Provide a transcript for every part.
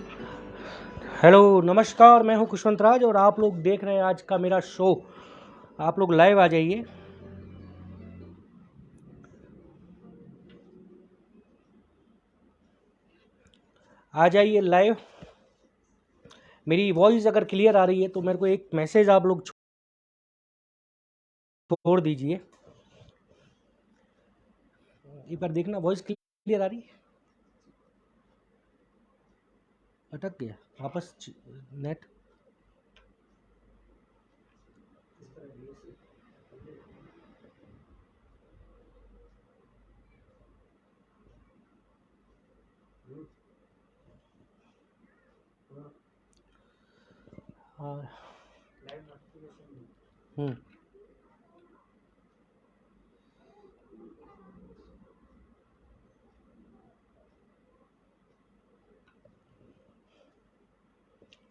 Hello नमस्कार, मैं हूं खुशवंत राज और आप लोग देख रहे हैं आज का मेरा शो। आप लोग लाइव आ जाइए। आ जाइए लाइव। मेरी वॉइस अगर क्लियर आ रही है तो मेरे को एक मैसेज आप लोग छोड़ दीजिए। एक बार देखना वॉइस क्लियर आ रही है। अटक गया वापस नेट। हम्म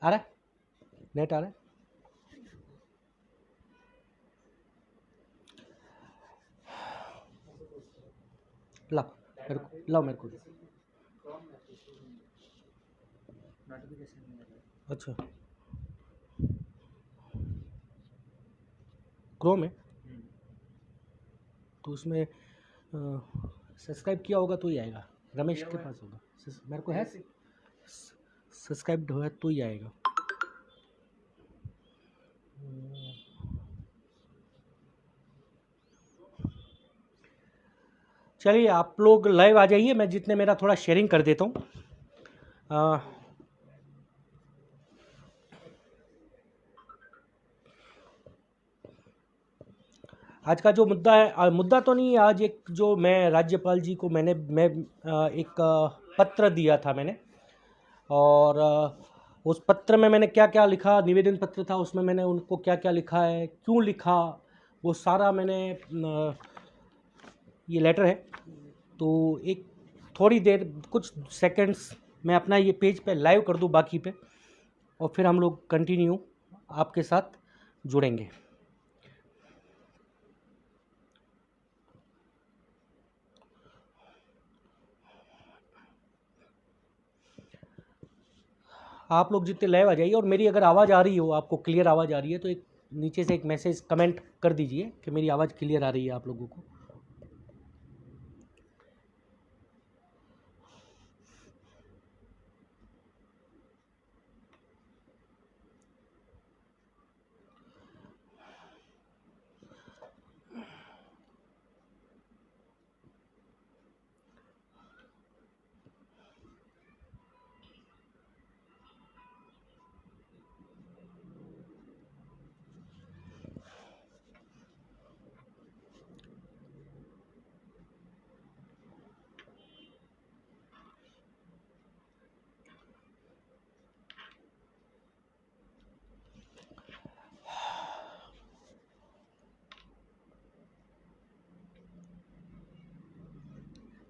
आ रहा है, नेट आ रहा है। लाओ मेरे को। अच्छा, क्रोम है तो उसमें सब्सक्राइब किया होगा तो ही आएगा। रमेश के पास होगा, मेरे को है सब्सक्राइब्ड है तो ही आएगा। चलिए आप लोग लाइव आ जाइए, मैं जितने मेरा थोड़ा शेयरिंग कर देता हूँ। आज का जो मुद्दा है, मुद्दा तो नहीं, आज एक जो मैं राज्यपाल जी को एक पत्र दिया था मैंने। और उस पत्र में मैंने क्या क्या लिखा, निवेदन पत्र था उसमें मैंने उनको क्या क्या लिखा है, क्यों लिखा, वो सारा मैंने ये लेटर है। तो एक थोड़ी देर कुछ सेकंड्स मैं अपना ये पेज पे लाइव कर दूं बाकी पे, और फिर हम लोग कंटिन्यू आपके साथ जुड़ेंगे। आप लोग जितने लाइव आ जाइए, और मेरी अगर आवाज़ आ रही हो, आपको क्लियर आवाज़ आ रही है तो एक नीचे से एक मैसेज कमेंट कर दीजिए कि मेरी आवाज़ क्लियर आ रही है आप लोगों को।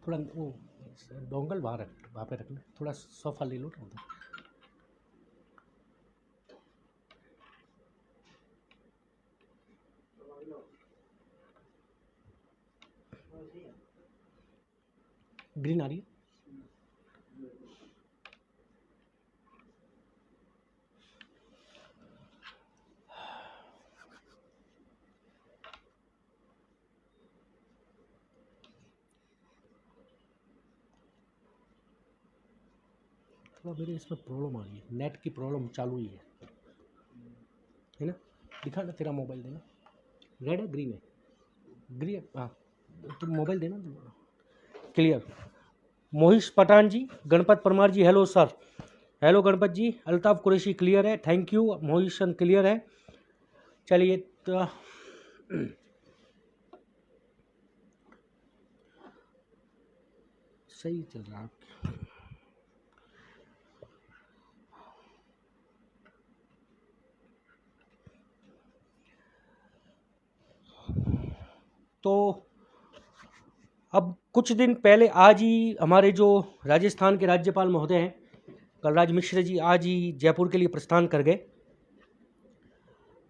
थोड़ा वो डोंगल वहाँ पे रखना, थोड़ा सोफा ले लो ना उधर। ग्रीन आ रही है। थोड़ा मेरे इसमें प्रॉब्लम आ रही है, नेट की प्रॉब्लम चालू ही है ना। दिखा ना, तेरा मोबाइल देना। रेड है ग्रीन है? ग्रीन, हाँ। तुम मोबाइल देना क्लियर। मोहिश पठान जी, गणपत परमार जी, हेलो सर। हेलो गणपत जी। अल्ताफ कुरैशी क्लियर है, थैंक यू। मोहिशन क्लियर है। चलिए तो सही चल रहा है। तो अब कुछ दिन पहले, आज ही हमारे जो राजस्थान के राज्यपाल महोदय हैं कलराज मिश्र जी, आज ही जयपुर के लिए प्रस्थान कर गए।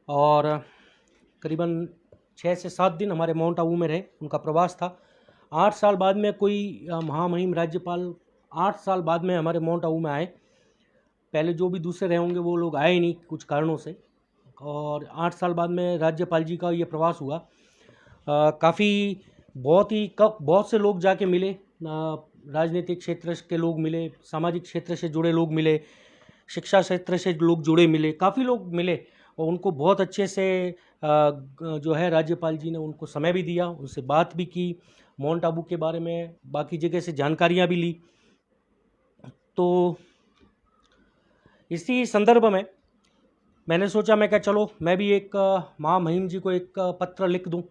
और करीबन 6 से 7 दिन हमारे माउंट आबू में रहे, उनका प्रवास था। 8 साल बाद में कोई महामहिम राज्यपाल 8 साल बाद में हमारे माउंट आबू में आए। पहले जो भी दूसरे रहे होंगे वो लोग आए नहीं कुछ कारणों से, और 8 साल बाद में राज्यपाल जी का ये प्रवास हुआ। काफ़ी बहुत से लोग जाके मिले, राजनीतिक क्षेत्र के लोग मिले, सामाजिक क्षेत्र से जुड़े लोग मिले, शिक्षा क्षेत्र से लोग जुड़े मिले, काफ़ी लोग मिले, और उनको बहुत अच्छे से जो है राज्यपाल जी ने उनको समय भी दिया, उनसे बात भी की, माउंट आबू के बारे में बाकी जगह से जानकारियाँ भी ली। तो इसी संदर्भ में मैंने सोचा, मैं क्या चलो मैं भी एक महामहिम जी को एक पत्र लिख दूं,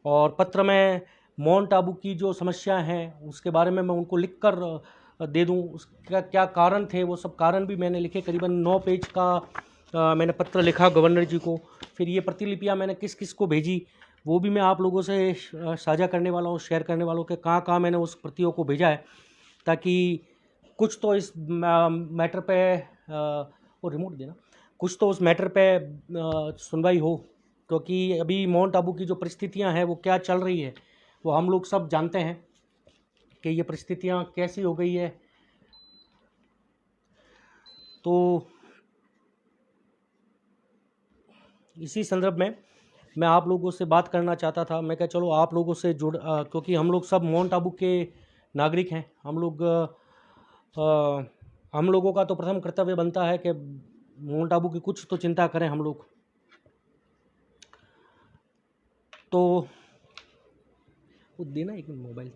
और पत्र में माउंट आबू की जो समस्या हैं उसके बारे में मैं उनको लिख कर दे दूं, उसका क्या कारण थे, वो सब कारण भी मैंने लिखे। करीबन 9 पेज का मैंने पत्र लिखा गवर्नर जी को। फिर ये प्रतिलिपियाँ मैंने किस किस को भेजी वो भी मैं आप लोगों से साझा करने वाला हूँ, शेयर करने वालों के कहाँ कहाँ मैंने उस प्रतियों को भेजा है, ताकि कुछ तो इस मैटर पे वो रिमोट देना, कुछ तो उस मैटर पे सुनवाई हो, क्योंकि अभी माउंट आबू की जो परिस्थितियां हैं वो क्या चल रही है वो हम लोग सब जानते हैं कि ये परिस्थितियां कैसी हो गई है। तो इसी संदर्भ में मैं आप लोगों से बात करना चाहता था। मैं क्या चलो आप लोगों से क्योंकि हम लोग सब माउंट आबू के नागरिक हैं, हम लोगों का तो प्रथम कर्तव्य बनता है कि माउंट आबू की कुछ तो चिंता करें हम लोग। तो वो देना एक मोबाइल,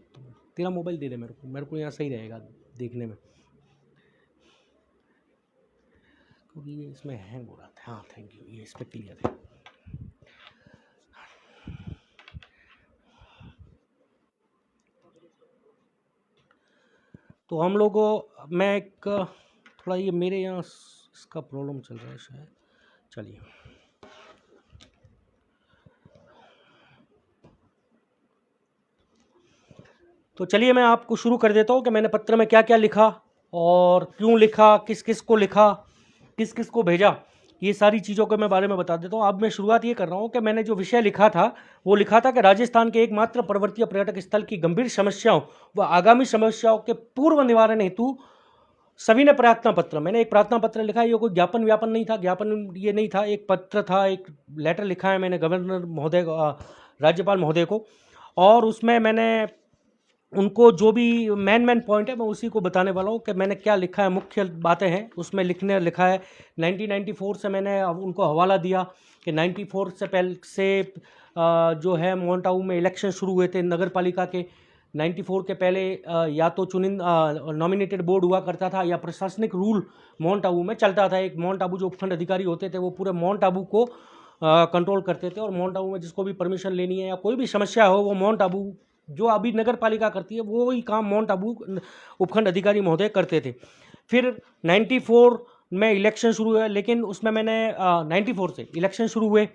तेरा मोबाइल दे दे मेरे को यहाँ सही रहेगा देखने में, क्योंकि ये इसमें हैंग हो रहा था। हाँ थैंक यू, ये इस पर क्लियर है। तो हम लोगों मैं एक थोड़ा ये मेरे यहाँ इसका प्रॉब्लम चल रहा है शायद, चलिए। तो चलिए मैं आपको शुरू कर देता हूँ कि मैंने पत्र में क्या क्या लिखा और क्यों लिखा, किस किस को लिखा, किस किस को भेजा, ये सारी चीज़ों के मैं बारे में बता देता हूँ। अब मैं शुरुआत ये कर रहा हूँ कि मैंने जो विषय लिखा था वो लिखा था कि राजस्थान के एकमात्र पर्वतीय पर्यटक स्थल की गंभीर समस्याओं व आगामी समस्याओं के पूर्व निवारण हेतु सभी ने प्रार्थना पत्र, मैंने एक प्रार्थना पत्र लिखा है। ये कोई ज्ञापन नहीं था, ये नहीं था, एक पत्र था, एक लेटर लिखा है मैंने गवर्नर महोदय, राज्यपाल महोदय को, और उसमें मैंने उनको जो भी मेन पॉइंट है मैं उसी को बताने वाला हूँ कि मैंने क्या लिखा है, मुख्य बातें हैं उसमें लिखा है। 1994 से मैंने उनको हवाला दिया कि 94 से पहले से जो है माउंट आबू में इलेक्शन शुरू हुए थे नगर पालिका के। 94 के पहले या तो नॉमिनेटेड बोर्ड हुआ करता था या प्रशासनिक रूल माउंट आबू में चलता था। एक माउंट आबू जो उपखंड अधिकारी होते थे वो पूरे माउंट आबू को कंट्रोल करते थे, और माउंट आबू में जिसको भी परमिशन लेनी है या कोई भी समस्या हो वो माउंट आबू जो अभी नगर पालिका करती है वो ही काम माउंट आबू उपखंड अधिकारी महोदय करते थे। फिर 94 में इलेक्शन शुरू हुआ, लेकिन उसमें मैंने 94 से इलेक्शन शुरू हुए।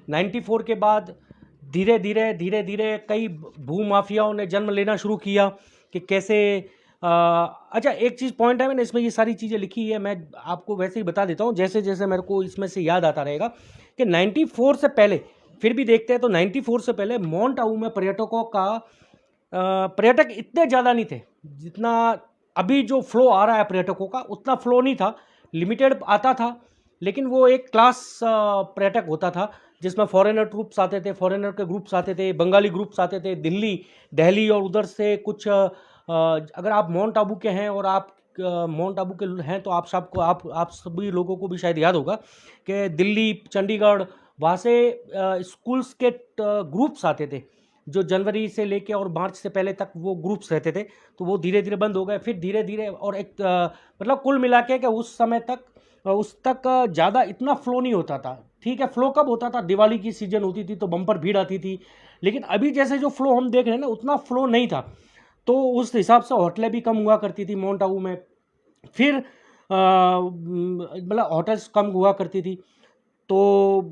94 के बाद धीरे धीरे कई भूमाफियाओं ने जन्म लेना शुरू किया कि कैसे अच्छा एक चीज़ पॉइंट है, मैंने इसमें ये सारी चीज़ें लिखी है, मैं आपको वैसे ही बता देता हूँ जैसे जैसे मेरे को इसमें से याद आता रहेगा कि 94 से पहले फिर भी देखते हैं तो 94 से पहले माउंट आबू में पर्यटक इतने ज़्यादा नहीं थे जितना अभी जो फ्लो आ रहा है पर्यटकों का, उतना फ्लो नहीं था, लिमिटेड आता था, लेकिन वो एक क्लास पर्यटक होता था जिसमें फॉरेनर ट्रूप्स आते थे, फॉरेनर के ग्रुप्स आते थे, बंगाली ग्रुप्स आते थे, दिल्ली और उधर से कुछ अगर आप माउंट आबू के हैं और आप माउंट आबू के हैं तो आप सभी लोगों को भी शायद याद होगा कि दिल्ली, चंडीगढ़, वहाँ से स्कूल्स के ग्रुप्स आते थे जो जनवरी से लेके और मार्च से पहले तक वो ग्रुप्स रहते थे, तो वो धीरे धीरे बंद हो गए। फिर धीरे धीरे और एक मतलब कुल मिला के उस समय तक ज़्यादा इतना फ्लो नहीं होता था। ठीक है, फ्लो कब होता था, दिवाली की सीजन होती थी तो बम्पर भीड़ आती थी, लेकिन अभी जैसे जो फ्लो हम देख रहे हैं ना उतना फ्लो नहीं था। तो उस हिसाब से होटलें भी कम हुआ करती थी माउंट आबू में, फिर मतलब होटल्स कम हुआ करती थी, तो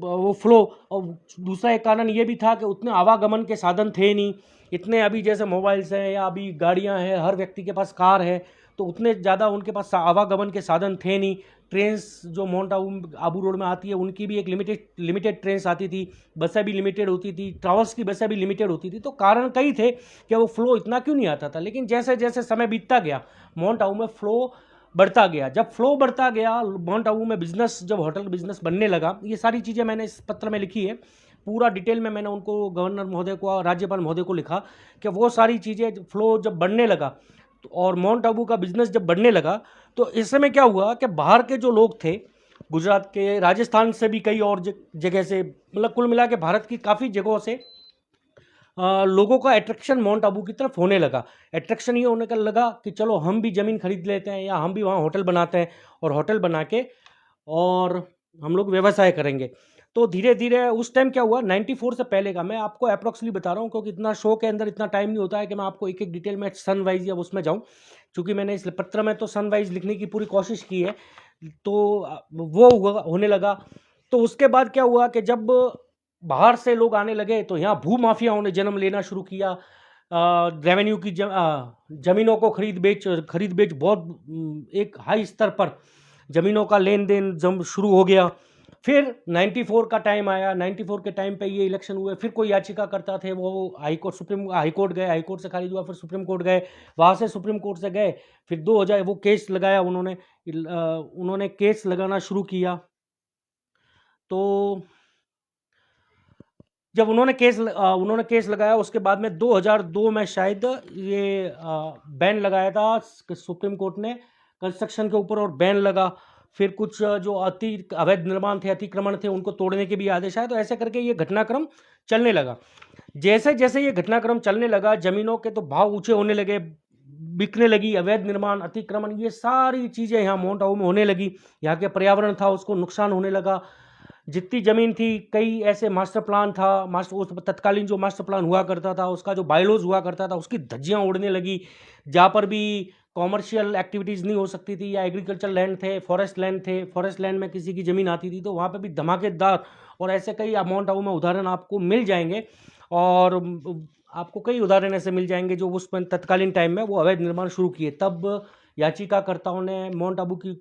वो फ्लो। और दूसरा एक कारण ये भी था कि उतने आवागमन के साधन थे नहीं इतने, अभी जैसे मोबाइल्स हैं या अभी गाड़ियां हैं, हर व्यक्ति के पास कार है, तो उतने ज़्यादा उनके पास आवागमन के साधन थे नहीं। ट्रेन्स जो माउंट आबू रोड में आती है उनकी भी एक लिमिटेड ट्रेन्स आती थी, बसें भी लिमिटेड होती थी, ट्रैवल्स की बसें भी लिमिटेड होती थी, तो कारण कई थे कि वो फ्लो इतना क्यों नहीं आता था। लेकिन जैसे जैसे समय बीतता गया माउंट आबू में फ्लो बढ़ता गया। जब फ्लो बढ़ता गया माउंट आबू में बिजनेस, जब होटल बिजनेस बनने लगा, ये सारी चीज़ें मैंने इस पत्र में लिखी है, पूरा डिटेल में मैंने उनको, गवर्नर महोदय को, राज्यपाल महोदय को लिखा कि वो सारी चीज़ें फ्लो जब बढ़ने लगा और माउंट आबू का बिजनेस जब बढ़ने लगा, तो इस समय क्या हुआ कि बाहर के जो लोग थे, गुजरात के, राजस्थान से भी कई और जगह से, मतलब कुल मिला के भारत की काफ़ी जगहों से लोगों का अट्रैक्शन माउंट आबू की तरफ होने लगा। अट्रैक्शन ये होने का लगा कि चलो हम भी ज़मीन खरीद लेते हैं या हम भी वहाँ होटल बनाते हैं और होटल बना के और हम लोग व्यवसाय करेंगे। तो धीरे धीरे उस टाइम क्या हुआ, 94 से पहले का मैं आपको अप्रॉक्सली बता रहा हूँ, क्योंकि इतना शो के अंदर इतना टाइम नहीं होता है कि मैं आपको एक एक डिटेल में सन वाइज या उसमें जाऊँ, क्योंकि मैंने इस पत्र में तो सन वाइज लिखने की पूरी कोशिश की है। तो वो होने लगा। तो उसके बाद क्या हुआ कि जब बाहर से लोग आने लगे तो यहाँ भू माफियाओं ने जन्म लेना शुरू किया। रेवेन्यू की जमीनों को खरीद बेच बहुत एक हाई स्तर पर जमीनों का लेन देन जब शुरू हो गया। फिर 94 का टाइम आया, 94 के टाइम पे ये इलेक्शन हुए, फिर कोई याचिका करता थे, वो हाई कोर्ट गए, हाई कोर्ट से खारिज हुआ, फिर सुप्रीम कोर्ट गए, वहाँ से सुप्रीम कोर्ट से गए, फिर 2000 वो केस लगाया उन्होंने केस लगाना शुरू किया। तो जब उन्होंने केस लगाया, उसके बाद में 2002 में शायद ये बैन लगाया था सुप्रीम कोर्ट ने कंस्ट्रक्शन के ऊपर, और बैन लगा। फिर कुछ जो अवैध निर्माण थे, अतिक्रमण थे, उनको तोड़ने के भी आदेश आए। तो ऐसे करके ये घटनाक्रम चलने लगा। जैसे जैसे ये घटनाक्रम चलने लगा, जमीनों के तो भाव ऊंचे होने लगे, बिकने लगी, अवैध निर्माण, अतिक्रमण, ये सारी चीज़ें यहाँ माउंट आबू में होने लगी। यहाँ के पर्यावरण था उसको नुकसान होने लगा। जितनी ज़मीन थी, कई ऐसे मास्टर प्लान था, तत्कालीन जो मास्टर प्लान हुआ करता था, उसका जो बायलॉज हुआ करता था, उसकी धज्जियाँ उड़ने लगी। जहाँ पर भी कॉमर्शियल एक्टिविटीज़ नहीं हो सकती थी, या एग्रीकल्चर लैंड थे, फॉरेस्ट लैंड में किसी की ज़मीन आती थी, तो वहाँ पे भी धमाकेदार, और ऐसे कई माउंट आबू में उदाहरण आपको मिल जाएंगे। और आपको कई उदाहरण ऐसे मिल जाएंगे जो उस तत्कालीन टाइम में वो अवैध निर्माण शुरू किए। तब याचिकाकर्ताओं ने माउंट आबू की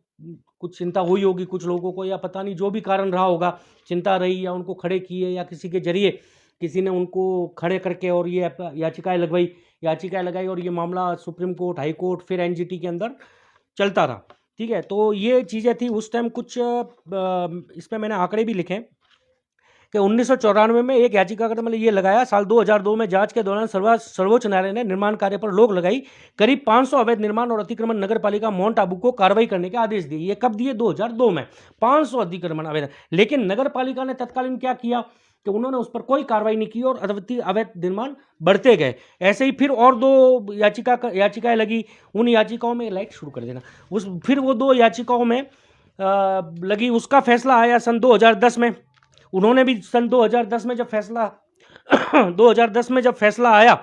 कुछ चिंता हुई होगी कुछ लोगों को, या पता नहीं जो भी कारण रहा होगा, चिंता रही, या उनको खड़े किए, या किसी के जरिए किसी ने उनको खड़े करके और ये याचिकाएं लगाई, और ये मामला सुप्रीम कोर्ट, हाई कोर्ट, फिर एनजीटी के अंदर चलता रहा। ठीक है, तो ये चीज़ें थी उस टाइम। कुछ इसमें मैंने आंकड़े भी लिखे कि 1994 में एक याचिका का मतलब ये लगाया, साल 2002 में जांच के दौरान सर्वोच्च न्यायालय ने निर्माण कार्य पर रोक लगाई। करीब 500 अवैध निर्माण और अतिक्रमण नगर पालिका माउंट आबू को कार्रवाई करने के आदेश दिए। ये कब दिए? 2002 में। 500 अतिक्रमण अवैध, लेकिन नगर पालिका ने तत्कालीन क्या किया कि उन्होंने उस पर कोई कार्रवाई नहीं की और अवैध निर्माण बढ़ते गए। ऐसे ही फिर और 2 याचिकाएं लगी। उन याचिकाओं में लाइट शुरू कर देना, फिर वो 2 याचिकाओं में लगी। उसका फैसला आया सन 2010 में। उन्होंने भी सन 2010 में जब फैसला 2010 में जब फैसला आया,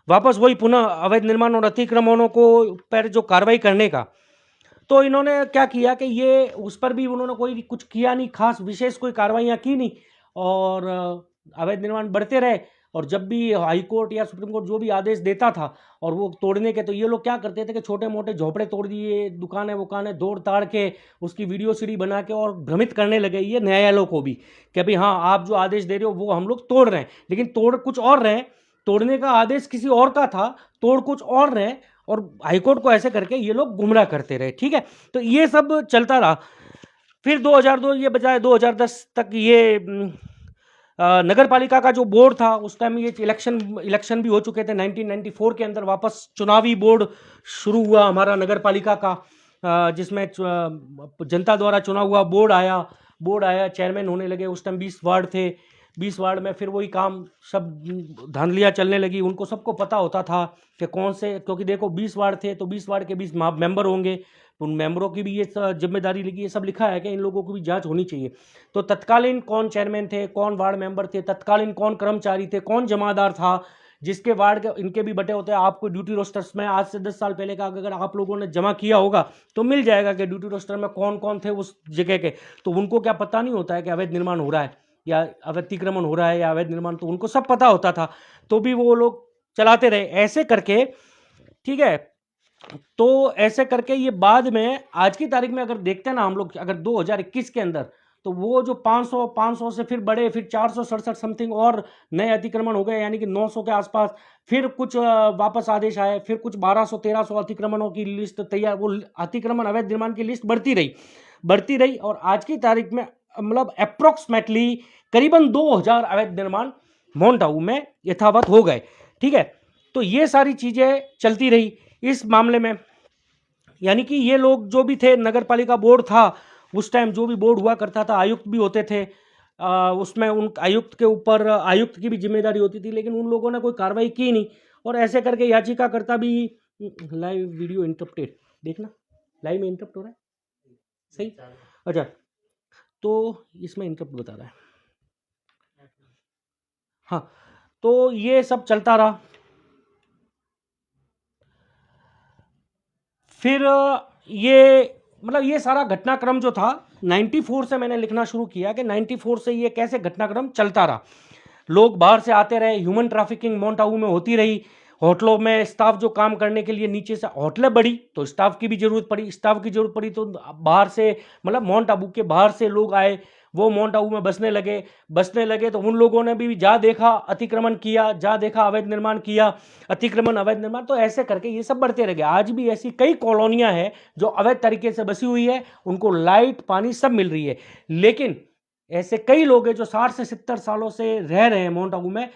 वापस वही पुनः अवैध निर्माण और अतिक्रमणों को पर जो कार्रवाई करने का, तो इन्होंने क्या किया कि ये उस पर भी उन्होंने कोई कुछ किया नहीं, खास विशेष कोई कार्रवाइयाँ की नहीं, और अवैध निर्माण बढ़ते रहे। और जब भी हाई कोर्ट या सुप्रीम कोर्ट जो भी आदेश देता था और वो तोड़ने के, तो ये लोग क्या करते थे कि छोटे मोटे झोपड़े तोड़ दिए, दुकानें दौड़ ताड़ के उसकी वीडियो सीडी बना के और भ्रमित करने लगे ये न्यायालयों को भी कि भाई हाँ, आप जो आदेश दे रहे हो वो हम लोग तोड़ रहे हैं, लेकिन तोड़ कुछ और रहे, तोड़ने का आदेश किसी और का था, तोड़ कुछ और रहे, और हाईकोर्ट को ऐसे करके ये लोग गुमराह करते रहे। ठीक है, तो ये सब चलता रहा। फिर 2002 ये बजाय 2010 तक ये नगर पालिका का जो बोर्ड था, उस टाइम ये इलेक्शन भी हो चुके थे। 1994 के अंदर वापस चुनावी बोर्ड शुरू हुआ हमारा नगर पालिका का, जिसमें जनता द्वारा चुना हुआ बोर्ड आया, चेयरमैन होने लगे। उस टाइम 20 वार्ड थे, 20 वार्ड में फिर वही काम, सब धांधलियाँ चलने लगी। उनको सबको पता होता था कि कौन से, क्योंकि देखो 20 वार्ड थे तो 20 वार्ड के 20 मेंबर होंगे, उन मेंबरों की भी ये जिम्मेदारी लगी। ये सब लिखा है कि इन लोगों की भी जांच होनी चाहिए। तो तत्कालीन कौन चेयरमैन थे, कौन वार्ड मेंबर थे, तत्कालीन कौन कर्मचारी थे, कौन जमादार था, जिसके वार्ड के इनके भी बटे होते हैं। आपको ड्यूटी रोस्टर्स में आज से 10 साल पहले का अगर आप लोगों ने जमा किया होगा तो मिल जाएगा कि ड्यूटी रोस्टर में कौन कौन थे उस जगह के। तो उनको क्या पता नहीं होता है कि अवैध निर्माण हो रहा है या अतिक्रमण हो रहा है या अवैध निर्माण, तो उनको सब पता होता था, तो भी वो लोग चलाते रहे ऐसे करके। ठीक है, तो ऐसे करके ये बाद में आज की तारीख में अगर देखते हैं ना हम लोग, अगर 2021 के अंदर, तो वो जो 500 से फिर बढ़े, फिर 467 समथिंग और नए अतिक्रमण हो गए, यानी कि 900 के आसपास। फिर कुछ वापस आदेश आए, फिर कुछ 1200-1300 अतिक्रमणों की लिस्ट तैयार, वो अतिक्रमण अवैध निर्माण की लिस्ट बढ़ती रही और आज की तारीख में मतलब अप्रोक्सीमेटली करीबन 2000 अवैध निर्माण माउंट आबू में यथावत हो गए। ठीक है, तो ये सारी चीजें चलती रही इस मामले में। यानी कि ये लोग जो भी थे, नगर पालिका बोर्ड था उस टाइम, जो भी बोर्ड हुआ करता था, आयुक्त भी होते थे, उसमें उन आयुक्त के ऊपर आयुक्त की भी जिम्मेदारी होती थी, लेकिन उन लोगों ने कोई कार्रवाई की नहीं। और ऐसे करके याचिकाकर्ता भी, लाइव वीडियो इंटरप्टेड, देखना लाइव में इंटरप्ट हो रहा है, सही, अच्छा, तो इसमें इंटरप्ट बता रहा है, हाँ, तो ये सब चलता रहा। फिर ये मतलब ये सारा घटनाक्रम जो था 94 से मैंने लिखना शुरू किया कि 94 से ये कैसे घटनाक्रम चलता रहा। लोग बाहर से आते रहे, ह्यूमन ट्रैफिकिंग माउंट आबू में होती रही, होटलों में स्टाफ जो काम करने के लिए, नीचे से होटलें बढ़ी तो स्टाफ की भी जरूरत पड़ी, तो बाहर से मतलब माउंट आबू के बाहर से लोग आए, वो माउंट आबू में बसने लगे तो उन लोगों ने भी जा देखा अतिक्रमण किया, जा देखा अवैध निर्माण किया, अतिक्रमण अवैध निर्माण, तो ऐसे करके ये सब बढ़ते रह गए। आज भी ऐसी कई कॉलोनियां हैं जो अवैध तरीके से बसी हुई है, उनको लाइट पानी सब मिल रही है, लेकिन ऐसे कई लोग हैं जो 60 से 70 सालों से रह रहे हैं माउंट आबू में।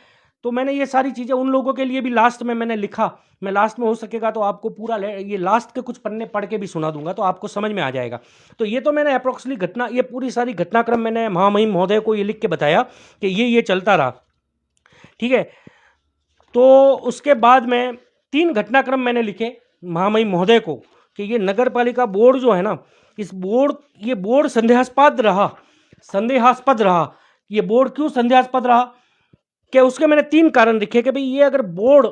तो मैंने ये सारी चीज़ें उन लोगों के लिए भी लास्ट में मैंने लिखा। मैं लास्ट में हो सकेगा तो आपको पूरा ये लास्ट के कुछ पन्ने पढ़ के भी सुना दूंगा तो आपको समझ में आ जाएगा। तो ये तो मैंने अप्रोक्सीमेटली ये पूरी सारी घटनाक्रम मैंने महामहिम महोदय को ये लिख के बताया कि ये चलता रहा। ठीक है, तो उसके बाद में 3 घटनाक्रम मैंने लिखे महामहिम महोदय को कि ये नगर पालिका बोर्ड जो है ना, ये बोर्ड संदेहास्पद रहा। ये बोर्ड क्यों संदेहास्पद रहा कि उसके मैंने 3 कारण लिखे कि भाई ये अगर बोर्ड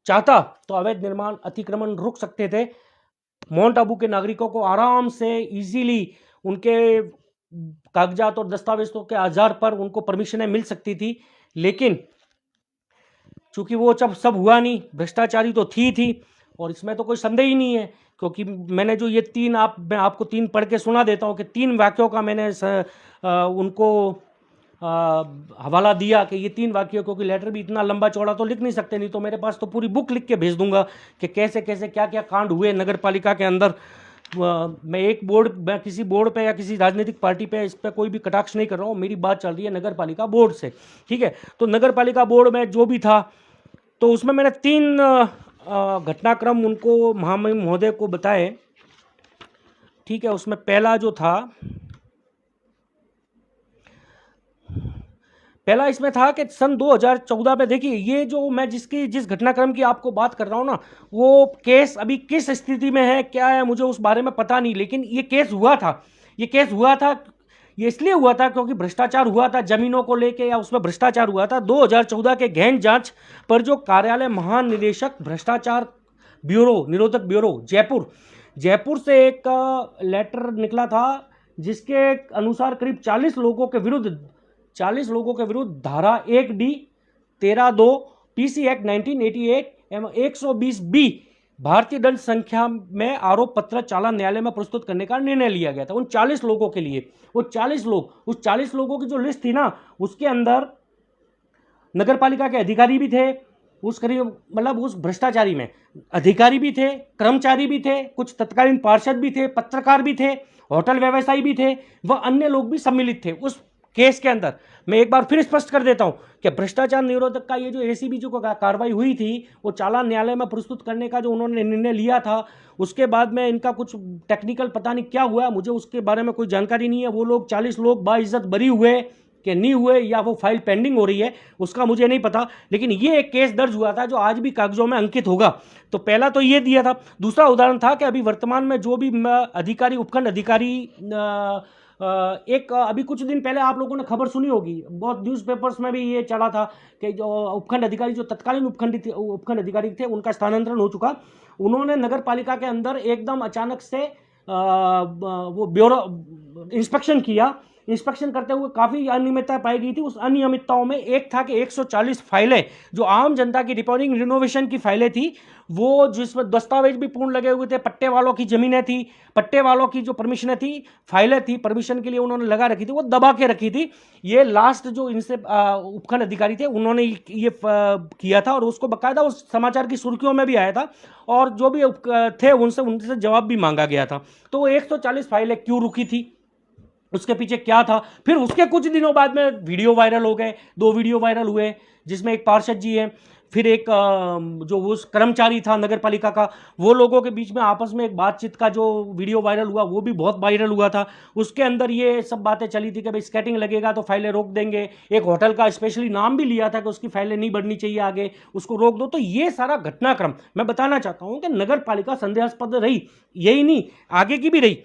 चाहता तो अवैध निर्माण अतिक्रमण रुक सकते थे, माउंट आबू के नागरिकों को आराम से इजीली उनके कागजात और दस्तावेजों के आधार पर उनको परमिशनें मिल सकती थी, लेकिन चूंकि वो जब सब हुआ नहीं, भ्रष्टाचारी तो थी और इसमें तो कोई संदेह ही नहीं है, क्योंकि मैंने जो ये 3 मैं आपको 3 पढ़ के सुना देता हूँ कि 3 वाक्यों का मैंने उनको हवाला दिया कि ये 3 वाक्यों, क्योंकि लेटर भी इतना लंबा चौड़ा तो लिख नहीं सकते, नहीं तो मेरे पास तो पूरी बुक लिख के भेज दूंगा कि कैसे कैसे क्या क्या कांड हुए नगर पालिका के अंदर। मैं किसी बोर्ड पे या किसी राजनीतिक पार्टी पे इस पे कोई भी कटाक्ष नहीं कर रहा हूँ, मेरी बात चल रही है नगर पालिका बोर्ड से। ठीक है, तो नगर पालिका बोर्ड में जो भी था तो उसमें मैंने 3 घटनाक्रम उनको महामहिम महोदय को बताए। ठीक है, उसमें पहला जो था, पहला इसमें था कि सन 2014 में, देखिए ये जो मैं जिस घटनाक्रम की आपको बात कर रहा हूं ना, वो केस अभी किस स्थिति में है क्या है मुझे उस बारे में पता नहीं, लेकिन ये केस हुआ था। ये इसलिए हुआ था क्योंकि भ्रष्टाचार हुआ था जमीनों को लेके, या उसमें भ्रष्टाचार हुआ था। 2014 के गहन जांच पर जो कार्यालय महानिदेशक भ्रष्टाचार ब्यूरो, निरोधक ब्यूरो जयपुर से एक लेटर निकला था, जिसके अनुसार करीब 40 लोगों के विरुद्ध धारा 1D 13(2) पीसी एक्ट 1988 एवं 120B भारतीय दंड संख्या में आरोप पत्र चालान न्यायालय में प्रस्तुत करने का निर्णय लिया गया था उन 40 लोगों के लिए। उस 40 लोगों की जो लिस्ट थी ना, उसके अंदर नगर पालिका के अधिकारी भी थे, उस भ्रष्टाचारी में अधिकारी भी थे, कर्मचारी भी थे, कुछ तत्कालीन पार्षद भी थे, पत्रकार भी थे, होटल व्यवसायी भी थे, व अन्य लोग भी सम्मिलित थे उस केस के अंदर। मैं एक बार फिर स्पष्ट कर देता हूं कि भ्रष्टाचार निरोधक का ये जो एसीबी जो कार्रवाई हुई थी, वो चालान न्यायालय में प्रस्तुत करने का जो उन्होंने निर्णय लिया था, उसके बाद में इनका कुछ टेक्निकल पता नहीं क्या हुआ, मुझे उसके बारे में कोई जानकारी नहीं है। वो लोग 40 लोग बाइज्जत बरी हुए कि नहीं हुए, या वो फाइल पेंडिंग हो रही है, उसका मुझे नहीं पता, लेकिन ये एक केस दर्ज हुआ था जो आज भी कागजों में अंकित होगा। तो पहला तो ये दिया था। दूसरा उदाहरण था कि अभी वर्तमान में जो भी अधिकारी, उपखंड अधिकारी, एक अभी कुछ दिन पहले आप लोगों ने खबर सुनी होगी, बहुत न्यूज़पेपर्स में भी ये चला था कि जो उपखंड अधिकारी, जो तत्कालीन उपखंड अधिकारी थे, उनका स्थानांतरण हो चुका। उन्होंने नगर पालिका के अंदर एकदम अचानक से वो ब्यूरो इंस्पेक्शन किया इंस्पेक्शन करते हुए काफ़ी अनियमितता पाई गई थी। उस अनियमितताओं में एक था कि 140 फाइलें जो आम जनता की रिपेयरिंग रिनोवेशन की फाइलें थी, वो जिसमें दस्तावेज भी पूर्ण लगे हुए थे, पट्टे वालों की ज़मीनें थी, पट्टे वालों की जो परमिशनें थी, फाइलें थी, परमिशन के लिए उन्होंने लगा रखी थी, वो दबा के रखी थी। ये लास्ट जो इनसे उपखंड अधिकारी थे उन्होंने ये किया था, और उसको बाकायदा उस समाचार की सुर्खियों में भी आया था, और जो भी थे उनसे जवाब भी मांगा गया था। तो वो 140 फाइलें क्यों रुकी थी, उसके पीछे क्या था? फिर उसके कुछ दिनों बाद में वीडियो वायरल हो गए, 2 वीडियो वायरल हुए, जिसमें एक पार्षद जी है, फिर एक जो उस कर्मचारी था नगर पालिका का, वो लोगों के बीच में आपस में एक बातचीत का जो वीडियो वायरल हुआ, वो भी बहुत वायरल हुआ था। उसके अंदर ये सब बातें चली थी कि भाई स्कैटिंग लगेगा तो फाइलें रोक देंगे। एक होटल का स्पेशली नाम भी लिया था कि उसकी फाइलें नहीं बढ़नी चाहिए आगे, उसको रोक दो। तो ये सारा घटनाक्रम मैं बताना चाहता हूं कि नगर पालिका संदेहास्पद रही, यही नहीं आगे की भी रही।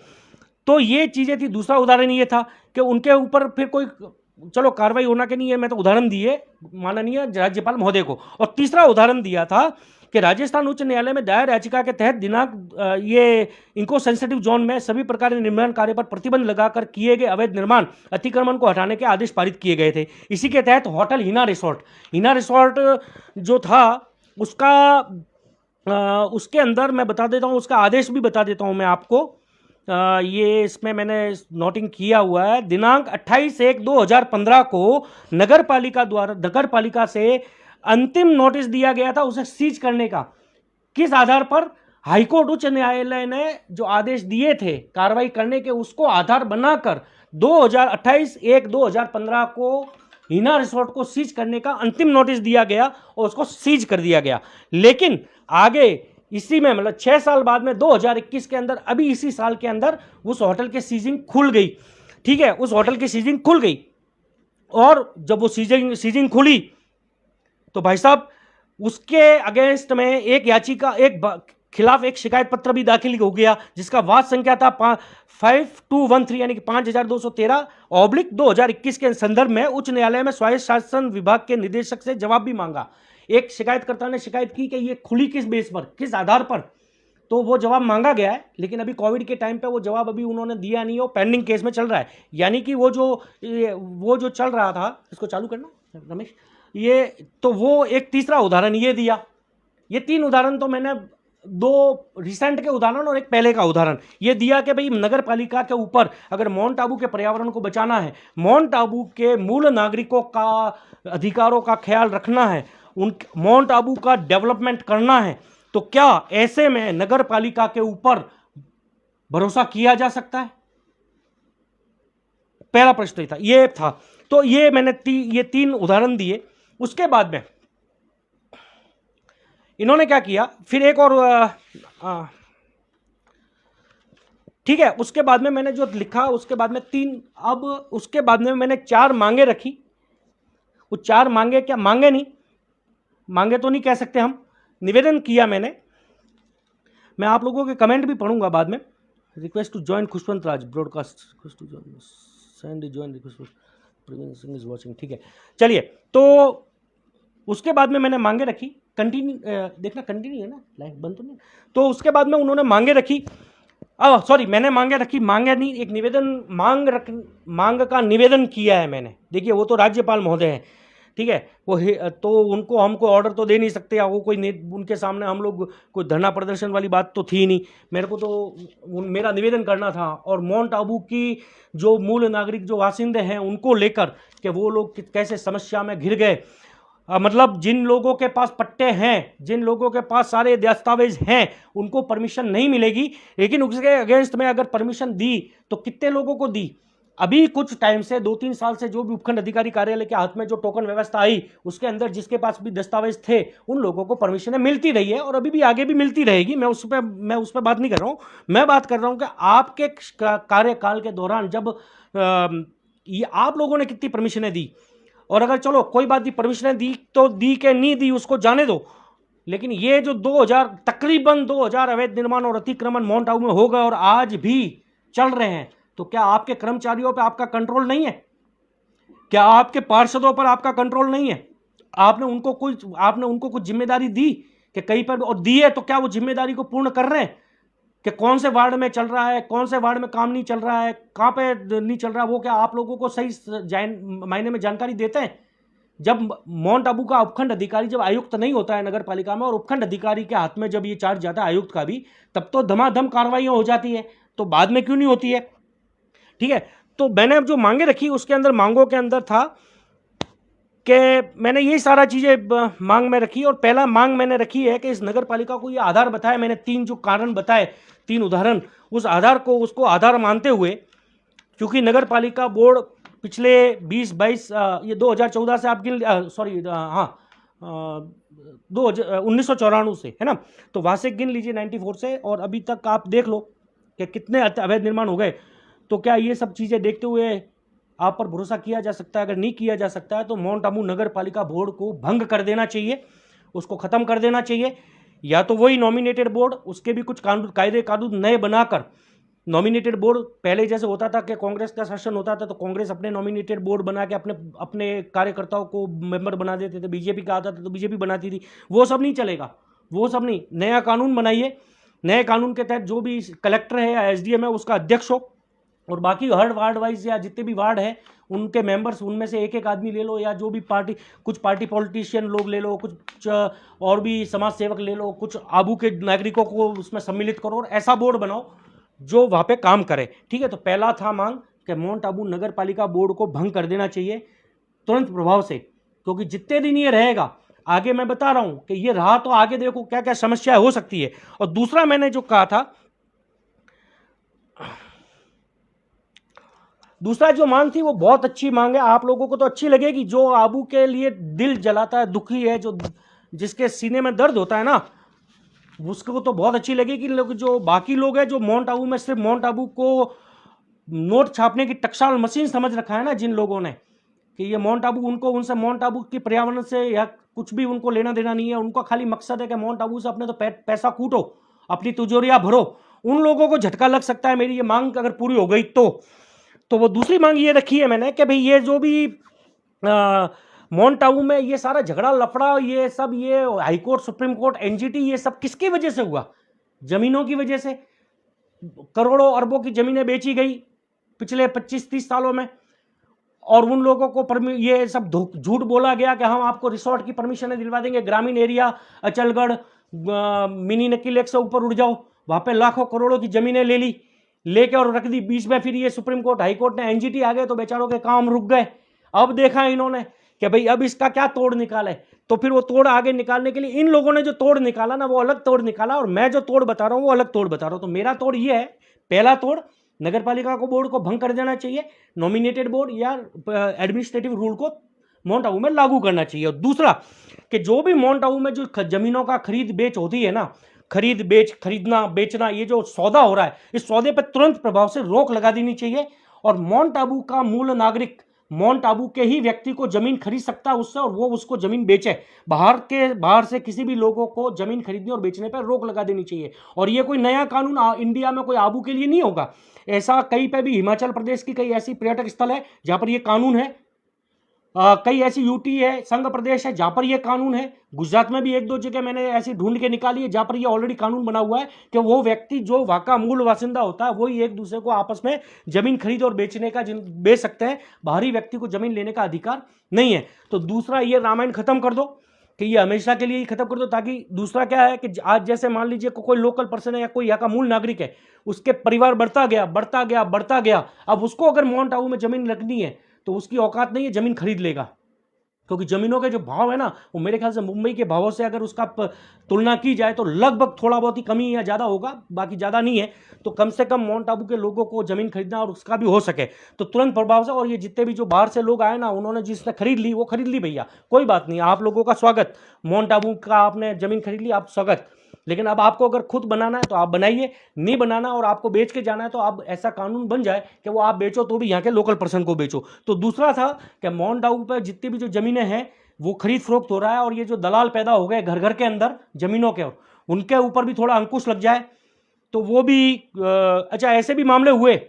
तो ये चीजें थी। दूसरा उदाहरण ये था कि उनके ऊपर फिर कोई चलो कार्रवाई होना के नहीं है, मैं तो उदाहरण दिए माननीय राज्यपाल महोदय को। और तीसरा उदाहरण दिया था कि राजस्थान उच्च न्यायालय में दायर याचिका के तहत दिनांक ये इनको सेंसिटिव जोन में सभी प्रकार के निर्माण कार्य पर प्रतिबंध लगाकर किए गए अवैध निर्माण अतिक्रमण को हटाने के आदेश पारित किए गए थे। इसी के तहत होटल हिना रिसोर्ट जो था उसका उसके अंदर मैं बता देता हूँ, उसका आदेश भी बता देता हूँ मैं आपको। ये इसमें मैंने नोटिंग किया हुआ है। दिनांक 28/1/2015 को नगर पालिका से अंतिम नोटिस दिया गया था उसे सीज करने का। किस आधार पर? हाईकोर्ट उच्च न्यायालय ने जो आदेश दिए थे कार्रवाई करने के, उसको आधार बनाकर 28/1/2015 को हिना रिसोर्ट को सीज करने का अंतिम नोटिस दिया गया और उसको सीज कर दिया गया। लेकिन आगे इसी में मतलब 6 साल बाद में 2021 के अंदर, अभी इसी साल के अंदर उस होटल के सीजिंग खुल गई। ठीक है, उस होटल की सीजिंग खुल गई, और जब वो सीजिंग खुली तो भाई साहब उसके अगेंस्ट में एक याचिका, खिलाफ एक शिकायत पत्र भी दाखिल हो गया, जिसका वाद संख्या था 5213 यानी कि 5213/2021 के संदर्भ में उच्च न्यायालय में स्वायत्त शासन विभाग के निदेशक से जवाब भी मांगा। एक शिकायतकर्ता ने शिकायत की कि ये खुली किस बेस पर, किस आधार पर, तो वो जवाब मांगा गया है, लेकिन अभी कोविड के टाइम पे वो जवाब अभी उन्होंने दिया नहीं है, वो पेंडिंग केस में चल रहा है। यानी कि वो जो चल रहा था, इसको चालू करना रमेश, ये तो वो एक तीसरा उदाहरण ये दिया। ये 3 उदाहरण तो मैंने, 2 रिसेंट के उदाहरण और एक पहले का उदाहरण ये दिया कि भाई नगर पालिका के ऊपर अगर माउंट आबू के पर्यावरण को बचाना है, माउंट आबू के मूल नागरिकों का अधिकारों का ख्याल रखना है, उन माउंट आबू का डेवलपमेंट करना है, तो क्या ऐसे में नगर पालिका के ऊपर भरोसा किया जा सकता है? पहला प्रश्न ये था। तो ये मैंने ये 3 उदाहरण दिए। उसके बाद में इन्होंने क्या किया, फिर एक और ठीक है, उसके बाद में मैंने जो लिखा, उसके बाद में 3, अब उसके बाद में मैंने 4 मांगे रखी। वो 4 मांगे, क्या मांगे नहीं, मांगे तो नहीं कह सकते हम, निवेदन किया मैंने। मैं आप लोगों के कमेंट भी पढ़ूंगा बाद में। Request to join Khushwant Raj broadcast, request to join request is watching. ठीक है, चलिए, तो उसके बाद में मैंने मांगे रखी। कंटिन्यू देखना, कंटिन्यू है ना, लाइव बंद तो नहीं। तो उसके बाद में उन्होंने मांगे रखी, सॉरी मैंने मांगे रखी, मांगे नहीं, एक निवेदन मांग का निवेदन किया है मैंने। देखिए वो तो राज्यपाल महोदय हैं, ठीक है, वो तो उनको हमको ऑर्डर तो दे नहीं सकते, वो कोई उनके सामने हम लोग कोई धरना प्रदर्शन वाली बात तो थी नहीं। मेरे को तो मेरा निवेदन करना था, और माउंट आबू की जो मूल नागरिक जो वासिंदे हैं उनको लेकर कि वो लोग कैसे समस्या में घिर गए। मतलब जिन लोगों के पास पट्टे हैं, जिन लोगों के पास सारे दस्तावेज हैं, उनको परमिशन नहीं मिलेगी, लेकिन उसके अगेंस्ट में अगर परमिशन दी तो कितने लोगों को दी? अभी कुछ टाइम से 2-3 साल से जो भी उपखंड अधिकारी कार्यालय के हाथ में जो टोकन व्यवस्था आई, उसके अंदर जिसके पास भी दस्तावेज थे उन लोगों को परमिशन मिलती रही है, और अभी भी आगे भी मिलती रहेगी। मैं उस पर बात नहीं कर रहा हूँ। मैं बात कर रहा हूँ कि आपके कार्यकाल के दौरान जब ये आप लोगों ने कितनी परमिशनें दी, और अगर चलो कोई बात नहीं, परमिशनें दी तो दी के नहीं दी उसको जाने दो, लेकिन ये जो 2000 तकरीबन 2000 अवैध निर्माण और अतिक्रमण माउंट आबू में हो गए और आज भी चल रहे हैं, तो क्या आपके कर्मचारियों पर आपका कंट्रोल नहीं है? क्या आपके पार्षदों पर आपका कंट्रोल नहीं है? आपने उनको कुछ जिम्मेदारी दी कि कहीं पर, और दी है तो क्या वो जिम्मेदारी को पूर्ण कर रहे हैं? कि कौन से वार्ड में चल रहा है, कौन से वार्ड में काम नहीं चल रहा है, कहाँ पे नहीं चल रहा, वो क्या आप लोगों को सही मायने में जानकारी देते हैं? जब माउंट आबू का उपखंड अधिकारी जब आयुक्त नहीं होता है नगर पालिका में, और उपखंड अधिकारी के हाथ में जब ये चार्ज जाता है आयुक्त का भी, तब तो धमाधम कार्रवाइयाँ हो जाती है, तो बाद में क्यों नहीं होती है? ठीक है, तो मैंने जो मांगे रखी उसके अंदर, मांगों के अंदर था कि मैंने यही सारा चीज़ें मांग में रखी। और पहला मांग मैंने रखी है कि इस नगर पालिका को ये आधार बताया, मैंने 3 जो कारण बताए, 3 उदाहरण, उस आधार को, उसको आधार मानते हुए, क्योंकि नगर पालिका बोर्ड पिछले 20-22 ये 2014 से आप गिन, सॉरी हाँ 1994 से, है ना, तो वहाँ से गिन लीजिए 94 से, और अभी तक आप देख लो कि कितने अवैध निर्माण हो गए। तो क्या ये सब चीज़ें देखते हुए आप पर भरोसा किया जा सकता है? अगर नहीं किया जा सकता है तो माउंट आबू नगर पालिका बोर्ड को भंग कर देना चाहिए, उसको ख़त्म कर देना चाहिए, या तो वही नॉमिनेटेड बोर्ड, उसके भी कुछ कानून, कायदे कानून नए बनाकर, नॉमिनेटेड बोर्ड पहले जैसे होता था कि कांग्रेस का शासन होता था तो कांग्रेस अपने नॉमिनेटेड बोर्ड बना के अपने अपने कार्यकर्ताओं को मेंबर बना देते थे, बीजेपी का आता था तो बीजेपी बनाती थी, वो सब नहीं चलेगा, वो सब नहीं। नया कानून बनाइए, नए कानून के तहत जो भी कलेक्टर है या एसडीएम है उसका अध्यक्ष हो, और बाकी हर वार्ड वाइज या जितने भी वार्ड है उनके मेंबर्स, उनमें से एक एक आदमी ले लो, या जो भी पार्टी, कुछ पार्टी पॉलिटिशियन लोग ले लो, कुछ और भी समाज सेवक ले लो, कुछ आबू के नागरिकों को उसमें सम्मिलित करो और ऐसा बोर्ड बनाओ जो वहाँ पे काम करे। ठीक है, तो पहला था मांग कि माउंट आबू नगर पालिका बोर्ड को भंग कर देना चाहिए तुरंत प्रभाव से, क्योंकि जितने दिन ये रहेगा, आगे मैं बता रहा हूं कि ये रहा तो आगे देखो क्या क्या समस्याएं हो सकती है। और दूसरा मैंने जो कहा था, दूसरा जो मांग थी वो बहुत अच्छी मांग है, आप लोगों को तो अच्छी लगेगी, जो आबू के लिए दिल जलाता है, दुखी है, जो जिसके सीने में दर्द होता है ना, उसको तो बहुत अच्छी लगेगी। लोग, जो बाकी लोग हैं जो माउंट आबू में सिर्फ माउंट आबू को नोट छापने की टकसाल मशीन समझ रखा है ना, जिन लोगों ने, कि ये माउंट आबू, उनको उनसे माउंट आबू की पर्यावरण से या कुछ भी उनको लेना देना नहीं है, उनका खाली मकसद है कि माउंट आबू से अपने तो पैसा कूटो, अपनी तिजोरियां भरो, उन लोगों को झटका लग सकता है मेरी ये मांग अगर पूरी हो गई तो वो दूसरी मांग ये रखी है मैंने कि भाई ये जो भी माउंट आबू में ये सारा झगड़ा लफड़ा, ये सब, ये हाईकोर्ट, सुप्रीम कोर्ट, एनजीटी, ये सब किसकी वजह से हुआ? जमीनों की वजह से। करोड़ों अरबों की जमीनें बेची गई पिछले 25-30 सालों में, और उन लोगों को ये सब झूठ बोला गया कि हम आपको रिसोर्ट की परमिशन दिलवा देंगे, ग्रामीण एरिया, अचलगढ़, मिनी नक्की लेक से ऊपर उड़ जाओ, वहां पे लाखों करोड़ों की जमीनें ले ली, लेके और रख दी बीच में। फिर ये सुप्रीम कोर्ट, हाई कोर्ट ने, एनजीटी आ गए तो बेचारों के काम रुक गए। अब देखा इन्होंने कि भाई अब इसका क्या तोड़ निकाले, तो फिर वो तोड़ आगे निकालने के लिए इन लोगों ने जो तोड़ निकाला ना, वो अलग तोड़ निकाला, और मैं जो तोड़ बता रहा हूँ वो अलग तोड़ बता रहा हूँ। तो मेरा तोड़ ये है, पहला तोड़, नगर पालिका को बोर्ड को भंग कर देना चाहिए, नॉमिनेटेड बोर्ड या एडमिनिस्ट्रेटिव रूल को माउंट आबू में लागू करना चाहिए। और दूसरा कि जो भी माउंट आबू में जो जमीनों का खरीद बेच होती है ना, खरीद बेच, खरीदना बेचना, ये जो सौदा हो रहा है, इस सौदे पर तुरंत प्रभाव से रोक लगा देनी चाहिए। और माउंट आबू का मूल नागरिक, माउंट आबू के ही व्यक्ति को जमीन खरीद सकता है उससे, और वो उसको जमीन बेचे। बाहर से किसी भी लोगों को जमीन खरीदने और बेचने पर रोक लगा देनी चाहिए। और ये कोई नया कानून इंडिया में कोई आबू के लिए नहीं होगा, ऐसा कहीं पे भी, हिमाचल प्रदेश की कई ऐसी पर्यटक स्थल है जहां पर ये कानून है, कई ऐसी यूटी है, संघ प्रदेश है जहां पर ये कानून है, गुजरात में भी 1-2 जगह मैंने ऐसी ढूंढ के निकाली है जहां पर ये ऑलरेडी कानून बना हुआ है कि वो व्यक्ति जो वहां का मूल वासिंदा होता है वही एक दूसरे को आपस में जमीन खरीद और बेचने का, बेच सकते हैं, बाहरी व्यक्ति को जमीन लेने का अधिकार नहीं है। तो दूसरा, ये रामायण खत्म कर दो कि ये हमेशा के लिए ही खत्म कर दो, ताकि दूसरा क्या है कि आज जैसे मान लीजिए कोई लोकल पर्सन है या कोई यहाँ का मूल नागरिक है, उसके परिवार बढ़ता गया बढ़ता गया बढ़ता गया, अब उसको अगर माउंट आबू में जमीन रखनी है तो उसकी औकात नहीं है जमीन खरीद लेगा, क्योंकि जमीनों के जो भाव है ना, वो मेरे ख्याल से मुंबई के भावों से अगर उसका तुलना की जाए तो लगभग थोड़ा बहुत ही कमी या ज़्यादा होगा, बाकी ज़्यादा नहीं है। तो कम से कम माउंट आबू के लोगों को जमीन खरीदना और उसका भी हो सके तो तुरंत प्रभाव से। और ये जितने भी जो बाहर से लोग आए ना, उन्होंने जिसने खरीद ली वो खरीद ली भैया, कोई बात नहीं, आप लोगों का स्वागत, माउंट आबू का आपने जमीन खरीद ली, आप स्वागत। लेकिन अब आपको अगर खुद बनाना है तो आप बनाइए, नहीं बनाना और आपको बेच के जाना है तो अब ऐसा कानून बन जाए कि वो आप बेचो तो भी यहाँ के लोकल पर्सन को बेचो। तो दूसरा था कि माउंट आबू पर जितनी भी जो जमीनें हैं वो खरीद फरोख्त हो रहा है, और ये जो दलाल पैदा हो गए घर घर के अंदर जमीनों के, उनके ऊपर भी थोड़ा अंकुश लग जाए तो वो भी अच्छा। ऐसे भी मामले हुए,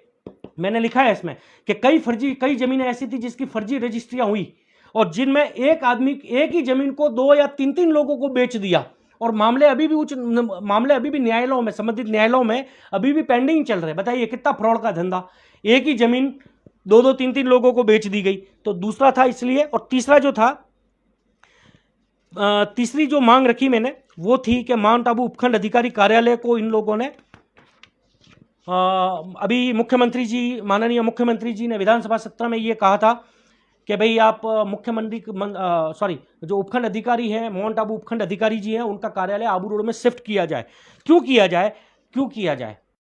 मैंने लिखा है इसमें कि कई जमीनें ऐसी थी जिसकी फर्जी रजिस्ट्रियां हुई, और जिनमें एक आदमी एक ही जमीन को 2 या 3 लोगों को बेच दिया, और मामले अभी भी न्यायालयों में, संबंधित न्यायालयों में अभी भी पेंडिंग चल रहे हैं। बताइए कितना फ्रॉड का धंधा। एक ही जमीन 2-2, 3-3 लोगों को बेच दी गई। तो दूसरा था इसलिए। और तीसरा जो था, तीसरी जो मांग रखी मैंने वो थी कि माउंट आबू उपखंड अधिकारी कार्यालय को इन लोगों ने अभी मुख्यमंत्री जी, माननीय मुख्यमंत्री जी ने विधानसभा सत्र में ये कहा था कि भाई आप जो उपखंड अधिकारी हैं, माउंट आबू उपखंड अधिकारी जी हैं, उनका कार्यालय आबू रोड में शिफ्ट किया जाए। क्यों किया जाए?